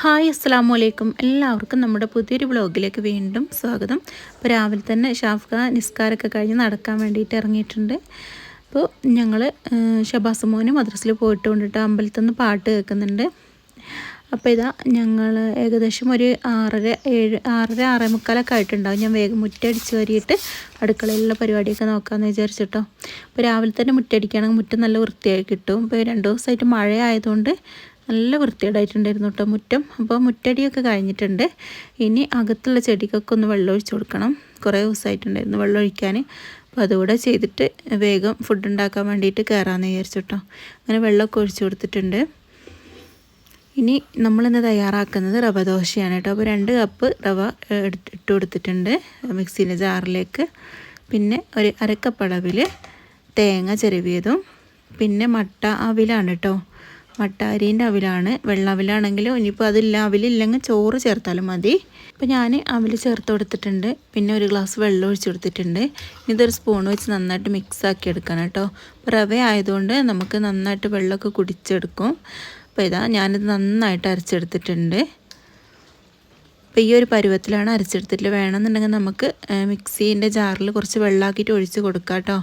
Hi അസ്സലാമു അലൈക്കും. എല്ലാവർക്കും നമ്മുടെ പുതിയൊരു വ്ളോഗിലേക്ക് വീണ്ടും സ്വാഗതം. അപ്പോൾ രാവിലെ തന്നെ ഷാഫ്ക നിസ്കാരമൊക്കെ കഴിഞ്ഞ് നടക്കാൻ വേണ്ടിയിട്ട് ഇറങ്ങിയിട്ടുണ്ട്. അപ്പോൾ ഞങ്ങൾ ഷബാസ് മോന് മദ്രസയിൽ പോയിട്ട് കൊണ്ടിട്ട് അമ്പലത്തിൽ നിന്ന് പാട്ട് കേൾക്കുന്നുണ്ട്. അപ്പോൾ ഇതാ ഞങ്ങൾ ഏകദേശം ഒരു 6:30 ആയിട്ടുണ്ടാവും. ഞാൻ വേഗം മുറ്റടിച്ച് വരിയിട്ട് അടുക്കളയിലുള്ള പരിപാടിയൊക്കെ നോക്കാമെന്ന് വിചാരിച്ചിട്ടോ. അപ്പോൾ രാവിലെ തന്നെ മുറ്റടിക്കുകയാണെങ്കിൽ മുറ്റം നല്ല വൃത്തിയായി കിട്ടും. ഇപ്പോൾ 2 ദിവസമായിട്ട് മഴ ആയതുകൊണ്ട് നല്ല വൃത്തികേടായിട്ടുണ്ടായിരുന്നു കേട്ടോ മുറ്റം. അപ്പോൾ മുറ്റടിയൊക്കെ കഴിഞ്ഞിട്ടുണ്ട്. ഇനി അകത്തുള്ള ചെടിക്കൊക്കെ ഒന്ന് വെള്ളം ഒഴിച്ച് കൊടുക്കണം. കുറേ ദിവസമായിട്ടുണ്ടായിരുന്നു വെള്ളം ഒഴിക്കാൻ. അപ്പോൾ അതുകൂടെ ചെയ്തിട്ട് വേഗം ഫുഡ് ഉണ്ടാക്കാൻ വേണ്ടിയിട്ട് കയറാമെന്ന് വിചാരിച്ചു കേട്ടോ. അങ്ങനെ വെള്ളമൊക്കെ ഒഴിച്ച് കൊടുത്തിട്ടുണ്ട്. ഇനി നമ്മളിന്ന് തയ്യാറാക്കുന്നത് റവ ദോശയാണ് കേട്ടോ. അപ്പോൾ 2 കപ്പ് റവ ഇട്ട് കൊടുത്തിട്ടുണ്ട് മിക്സിയിലെ ജാറിലേക്ക്. പിന്നെ ഒരു 1/2 കപ്പ് അളവിൽ തേങ്ങ ചിരവിയതും, പിന്നെ മട്ട അവിലാണ് കേട്ടോ. മട്ട അരീൻ്റെ അവിലാണ്. വെള്ള അവിലാണെങ്കിലും ഇനിയിപ്പോൾ അവിലില്ലെങ്കിൽ ചോറ് ചേർത്താലും മതി. അപ്പോൾ ഞാൻ അവിൽ ചേർത്ത് കൊടുത്തിട്ടുണ്ട്. പിന്നെ 1 ഗ്ലാസ് വെള്ളം ഒഴിച്ച് കൊടുത്തിട്ടുണ്ട്. ഇതൊരു സ്പൂൺ വെച്ച് നന്നായിട്ട് മിക്സ് ആക്കി എടുക്കണം കേട്ടോ. അപ്പോൾ റവ ആയതുകൊണ്ട് നമുക്ക് നന്നായിട്ട് വെള്ളമൊക്കെ കുടിച്ചെടുക്കും. അപ്പോൾ ഇതാ ഞാനിത് നന്നായിട്ട് അരച്ചെടുത്തിട്ടുണ്ട്. അപ്പോൾ ഈ ഒരു പരുവത്തിലാണ് അരച്ചെടുത്തിട്ട്. വേണമെന്നുണ്ടെങ്കിൽ നമുക്ക് മിക്സീൻ്റെ ജാറിൽ കുറച്ച് വെള്ളമാക്കിയിട്ട് ഒഴിച്ച് കൊടുക്കാം കേട്ടോ.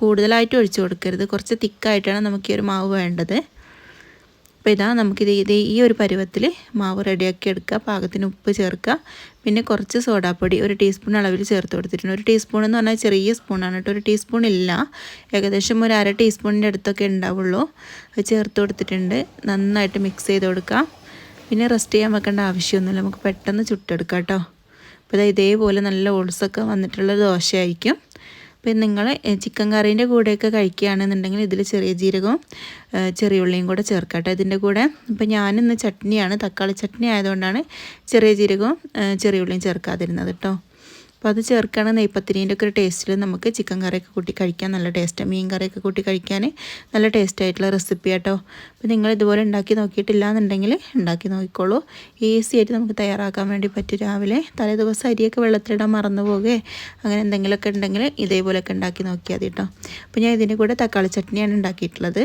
കൂടുതലായിട്ട് ഒഴിച്ച് കൊടുക്കരുത്. കുറച്ച് തിക്കായിട്ടാണ് നമുക്ക് ഈ ഒരു മാവ് വേണ്ടത്. അപ്പോൾ ഇതാ നമുക്കിത് ഈ ഒരു പരുവത്തിൽ മാവ് റെഡിയാക്കി എടുക്കുക. പാകത്തിന് ഉപ്പ് ചേർക്കുക. പിന്നെ കുറച്ച് സോഡാപ്പൊടി 1 ടീസ്പൂൺ അളവിൽ ചേർത്ത് കൊടുത്തിട്ടുണ്ട്. 1 ടീസ്പൂൺ എന്ന് പറഞ്ഞാൽ ചെറിയ സ്പൂണാണ് കേട്ടോ. 1 ടീസ്പൂൺ ഇല്ല, ഏകദേശം ഒരു 1/2 ടീസ്പൂണിൻ്റെ അടുത്തൊക്കെ ഉണ്ടാവുള്ളൂ. അത് ചേർത്ത് കൊടുത്തിട്ടുണ്ട്. നന്നായിട്ട് മിക്സ് ചെയ്ത് കൊടുക്കുക. പിന്നെ റെസ്റ്റ് ചെയ്യാൻ വെക്കേണ്ട ആവശ്യമൊന്നുമില്ല, നമുക്ക് പെട്ടെന്ന് ചുട്ടെടുക്കാം കേട്ടോ. അപ്പോൾ ഇതേപോലെ നല്ല ഓൾസൊക്കെ വന്നിട്ടുള്ള ദോശയായിരിക്കും. അപ്പോൾ നിങ്ങൾ ചിക്കൻ കറീൻ്റെ കൂടെയൊക്കെ കഴിക്കുകയാണെന്നുണ്ടെങ്കിൽ ഇതിൽ ചെറിയ ജീരകവും ചെറിയ ഉള്ളിയും കൂടെ ചേർക്കട്ടെ ഇതിൻ്റെ കൂടെ. അപ്പോൾ ഞാനിന്ന് ചട്നിയാണ്, തക്കാളി ചട്നി ആയതുകൊണ്ടാണ് ചെറിയ ജീരകവും ചെറിയ ഉള്ളിയും ചേർക്കാതിരുന്നത് കേട്ടോ. അപ്പോൾ അത് ചേർക്കുകയാണ് നെയ്പ്പത്തിരീൻ്റെ ഒക്കെ ഒരു ടേസ്റ്റിൽ നമുക്ക് ചിക്കൻ കറിയൊക്കെ കൂട്ടി കഴിക്കാൻ നല്ല ടേസ്റ്റാണ്. മീൻ കറിയൊക്കെ കൂട്ടി കഴിക്കാൻ നല്ല ടേസ്റ്റായിട്ടുള്ള റെസിപ്പി കേട്ടോ. അപ്പോൾ നിങ്ങൾ ഇതുപോലെ ഉണ്ടാക്കി നോക്കിയിട്ടില്ല എന്നുണ്ടെങ്കിൽ ഉണ്ടാക്കി നോക്കിക്കോളൂ. ഈസി ആയിട്ട് നമുക്ക് തയ്യാറാക്കാൻ വേണ്ടി പറ്റും. രാവിലെ തലേദിവസം അരിയൊക്കെ വെള്ളത്തിലിടാൻ മറന്നു പോകുകയോ അങ്ങനെ എന്തെങ്കിലുമൊക്കെ ഉണ്ടെങ്കിൽ ഇതേപോലെയൊക്കെ ഉണ്ടാക്കി നോക്കിയാൽ മതി കേട്ടോ. അപ്പോൾ ഞാൻ ഇതിൻ്റെ കൂടെ തക്കാളി ചട്നിയാണ് ഉണ്ടാക്കിയിട്ടുള്ളത്.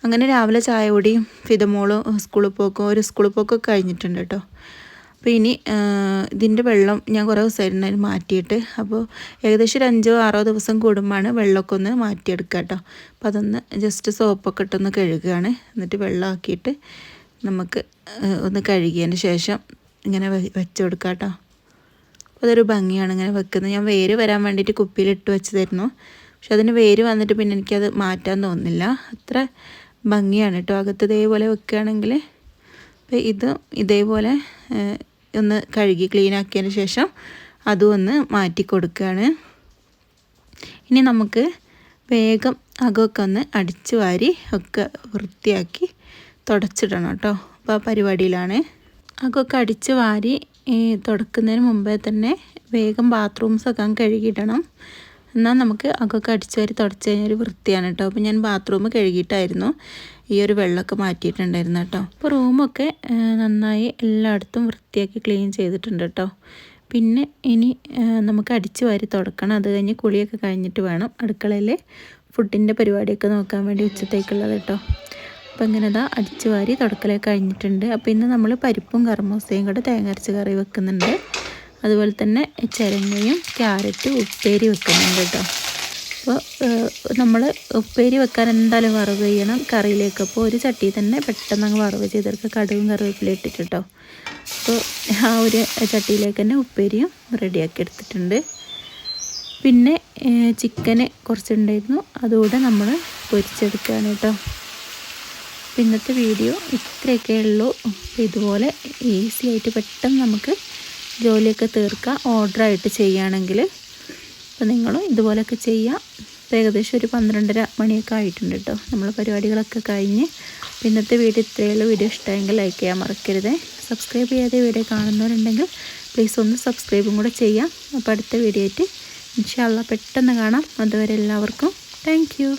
അങ്ങനെ രാവിലെ ചായ കൂടിയും ഫിദമോളും സ്കൂളിൽ പോക്കൊക്കെ കഴിഞ്ഞിട്ടുണ്ട് കേട്ടോ. അപ്പോൾ ഇനി ഇതിൻ്റെ വെള്ളം ഞാൻ കുറേ ദിവസമായിരുന്നു മാറ്റിയിട്ട്. അപ്പോൾ ഏകദേശം ഒരു 5-6 ദിവസം കൂടുമ്പോഴാണ് വെള്ളമൊക്കെ ഒന്ന് മാറ്റിയെടുക്കുക കേട്ടോ. അപ്പോൾ അതൊന്ന് ജസ്റ്റ് സോപ്പൊക്കെ ഇട്ടൊന്ന് കഴുകുകയാണ്. എന്നിട്ട് വെള്ളമാക്കിയിട്ട് നമുക്ക് ഒന്ന് കഴുകിയതിന് ശേഷം ഇങ്ങനെ വെച്ച് കൊടുക്കുക കേട്ടോ. അപ്പോൾ അതൊരു ഭംഗിയാണ് ഇങ്ങനെ വെക്കുന്നത്. ഞാൻ വേര് വരാൻ വേണ്ടിയിട്ട് കുപ്പിയിലിട്ട് വെച്ചതായിരുന്നു. പക്ഷെ അതിന് വേര് വന്നിട്ട് പിന്നെ എനിക്കത് മാറ്റാൻ തോന്നുന്നില്ല. അത്ര ഭംഗിയാണ് കേട്ടോ അകത്ത് ഇതേപോലെ വെക്കുകയാണെങ്കിൽ. അപ്പോൾ ഇതേപോലെ ഒന്ന് കഴുകി ക്ലീൻ ആക്കിയതിന് ശേഷം അതും ഒന്ന് മാറ്റി കൊടുക്കുകയാണ്. ഇനി നമുക്ക് വേഗം അകമൊക്കെ ഒന്ന് അടിച്ചു വാരി ഒക്കെ വൃത്തിയാക്കി തുടച്ചിടണം കേട്ടോ. അപ്പോൾ ആ പരിപാടിയിലാണ്. അകമൊക്കെ അടിച്ച് വാരി തുടക്കുന്നതിന് മുമ്പേ തന്നെ വേഗം ബാത്റൂംസൊക്കെ കഴുകിയിടണം. എന്നാൽ നമുക്ക് അകമൊക്കെ അടിച്ച് വാരി തുടച്ച് കഴിഞ്ഞാൽ ഒരു വൃത്തിയാണ് കേട്ടോ. അപ്പോൾ ഞാൻ ബാത്റൂം കഴുകിയിട്ടായിരുന്നു ഈ ഒരു വെള്ളമൊക്കെ മാറ്റിയിട്ടുണ്ടായിരുന്നു കേട്ടോ. അപ്പോൾ റൂമൊക്കെ നന്നായി എല്ലായിടത്തും വൃത്തിയാക്കി ക്ലീൻ ചെയ്തിട്ടുണ്ട് കേട്ടോ. പിന്നെ ഇനി നമുക്ക് അടിച്ച് വാരി തുടക്കണം. അത് കഴിഞ്ഞ് കുളിയൊക്കെ കഴിഞ്ഞിട്ട് വേണം അടുക്കളയിൽ ഫുഡിൻ്റെ പരിപാടിയൊക്കെ നോക്കാൻ വേണ്ടി ഉച്ചത്തേക്കുള്ളത് കേട്ടോ. അപ്പോൾ ഇങ്ങനെ ഇതാ അടിച്ച് വാരി തുടക്കലൊക്കെ കഴിഞ്ഞിട്ടുണ്ട്. അപ്പോൾ ഇന്ന് നമ്മൾ പരിപ്പും കർമൂസയും കൂടെ തേങ്ങ അരച്ച് കറി വെക്കുന്നുണ്ട്. അതുപോലെ തന്നെ ചിരങ്ങയും ക്യാരറ്റും ഉപ്പേരി വെക്കുന്നുണ്ട് കേട്ടോ. അപ്പോൾ നമ്മൾ ഉപ്പേരി വെക്കാൻ എന്തായാലും വറവ് ചെയ്യണം കറിയിലേക്ക്. അപ്പോൾ ഒരു ചട്ടി തന്നെ പെട്ടെന്ന് അങ്ങ് വറവ് ചെയ്തെടുക്കുക, കടുകും കറിവേപ്പിലയും ഇട്ടിട്ട് കേട്ടോ. അപ്പോൾ ആ ഒരു ചട്ടിയിലേക്ക് തന്നെ ഉപ്പേരിയും റെഡിയാക്കി എടുത്തിട്ടുണ്ട്. പിന്നെ ചിക്കന് കുറച്ചുണ്ടായിരുന്നു, അതുകൂടെ നമ്മൾ പൊരിച്ചെടുക്കുകയാണ് കേട്ടോ. അപ്പോൾ ഇന്നത്തെ വീഡിയോ ഇത്രയൊക്കെ ഉള്ളൂ. ഇതുപോലെ ഈസി ആയിട്ട് പെട്ടെന്ന് നമുക്ക് ജോലിയൊക്കെ തീർക്കാം ഓർഡറായിട്ട് ചെയ്യുകയാണെങ്കിൽ. അപ്പോൾ നിങ്ങളും ഇതുപോലെയൊക്കെ ചെയ്യാം. അപ്പോൾ ഏകദേശം ഒരു 12:30 മണിയൊക്കെ ആയിട്ടുണ്ട് കേട്ടോ നമ്മൾ പരിപാടികളൊക്കെ കഴിഞ്ഞ്. ഇന്നത്തെ വീഡിയോ ഇത്രയുള്ള വീഡിയോ ഇഷ്ടമായെങ്കിൽ ലൈക്ക് ചെയ്യാൻ മറക്കരുത്. സബ്സ്ക്രൈബ് ചെയ്യാതെ വീഡിയോ കാണുന്നവരുണ്ടെങ്കിൽ പ്ലീസ് ഒന്ന് സബ്സ്ക്രൈബും കൂടെ ചെയ്യാം. അപ്പോൾ അടുത്ത വീഡിയോ ആയിട്ട് ഇൻഷാ അല്ലാഹ് പെട്ടെന്ന് കാണാം. അതുവരെ എല്ലാവർക്കും താങ്ക് യു.